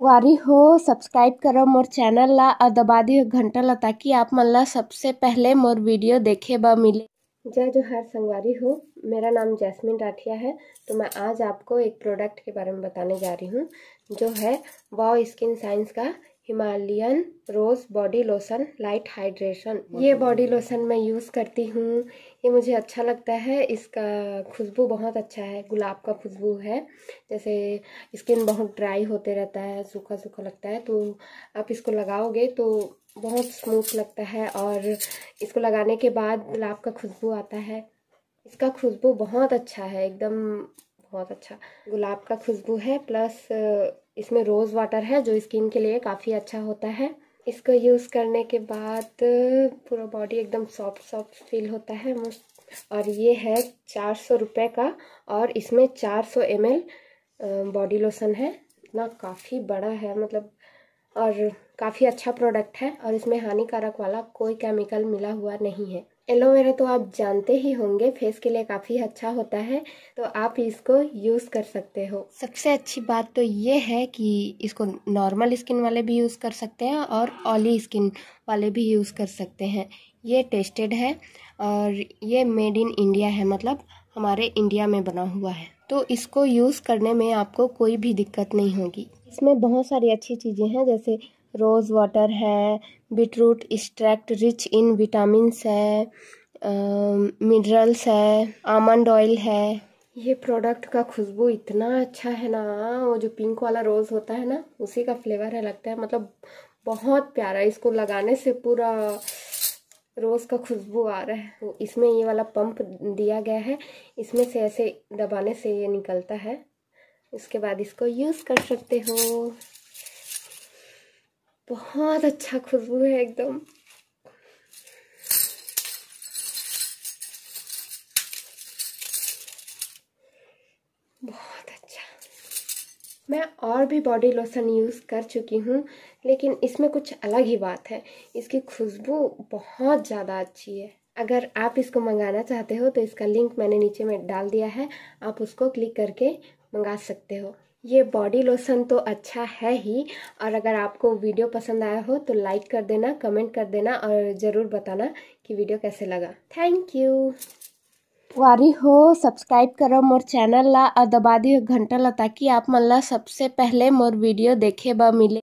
वारी हो सब्सक्राइब करो मोर चैनल ला और दबा दियो घंटा ला ताकि आप मन ला सबसे पहले मोर वीडियो देखे ब मिले। जय जोहार संगवारी हो, मेरा नाम जैस्मिन राठिया है। तो मैं आज आपको एक प्रोडक्ट के बारे में बताने जा रही हूँ जो है वाव स्किन साइंस का हिमालयन रोज़ बॉडी लोशन लाइट हाइड्रेशन। ये बॉडी लोशन मैं यूज़ करती हूँ, ये मुझे अच्छा लगता है। इसका खुशबू बहुत अच्छा है, गुलाब का खुशबू है। जैसे स्किन बहुत ड्राई होते रहता है, सूखा सूखा लगता है, तो आप इसको लगाओगे तो बहुत स्मूथ लगता है। और इसको लगाने के बाद गुलाब का खुशबू आता है। इसका खुशबू बहुत अच्छा है, एकदम बहुत अच्छा गुलाब का खुशबू है। प्लस इसमें रोज़ वाटर है जो स्किन के लिए काफ़ी अच्छा होता है। इसको यूज़ करने के बाद पूरा बॉडी एकदम सॉफ्ट सॉफ्ट फील होता है मस्त। और ये है 400 रुपये का और इसमें 400 ml बॉडी लोशन है। इतना काफ़ी बड़ा है मतलब, और काफ़ी अच्छा प्रोडक्ट है। और इसमें हानिकारक वाला कोई केमिकल मिला हुआ नहीं है। एलोवेरा तो आप जानते ही होंगे फेस के लिए काफ़ी अच्छा होता है, तो आप इसको यूज़ कर सकते हो। सबसे अच्छी बात तो ये है कि इसको नॉर्मल स्किन वाले भी यूज़ कर सकते हैं और ऑयली स्किन वाले भी यूज़ कर सकते हैं। ये टेस्टेड है और ये मेड इन इंडिया है, मतलब हमारे इंडिया में बना हुआ है, तो इसको यूज़ करने में आपको कोई भी दिक्कत नहीं होगी। इसमें बहुत सारी अच्छी चीज़ें हैं, जैसे रोज़ वाटर है, beetroot extract rich in vitamins है, मिनरल्स है, आमंड ऑयल है। ये प्रोडक्ट का खुशबू इतना अच्छा है ना, वो जो पिंक वाला रोज़ होता है ना उसी का फ्लेवर है लगता है, मतलब बहुत प्यारा। इसको लगाने से पूरा रोज़ का खुशबू आ रहा है। तो इसमें ये वाला पंप दिया गया है, इसमें से ऐसे दबाने से ये निकलता है। उसके बाद इसको यूज़ कर सकते हो। बहुत अच्छा खुशबू है एकदम। बहुत अच्छा। मैं और भी बॉडी लोशन यूज़ कर चुकी हूँ, लेकिन इसमें कुछ अलग ही बात है। इसकी खुशबू बहुत ज़्यादा अच्छी है। अगर आप इसको मंगाना चाहते हो तो इसका लिंक मैंने नीचे में डाल दिया है, आप उसको क्लिक करके मंगा सकते हो। ये बॉडी लोशन तो अच्छा है ही, और अगर आपको वीडियो पसंद आया हो तो लाइक कर देना, कमेंट कर देना और ज़रूर बताना कि वीडियो कैसे लगा। Thank you. वारी हो सब्सक्राइब करो मोर चैनल ला और दबा दियो घंटा ला ताकि आप मन ला सबसे पहले मोर वीडियो देखे ब मिले।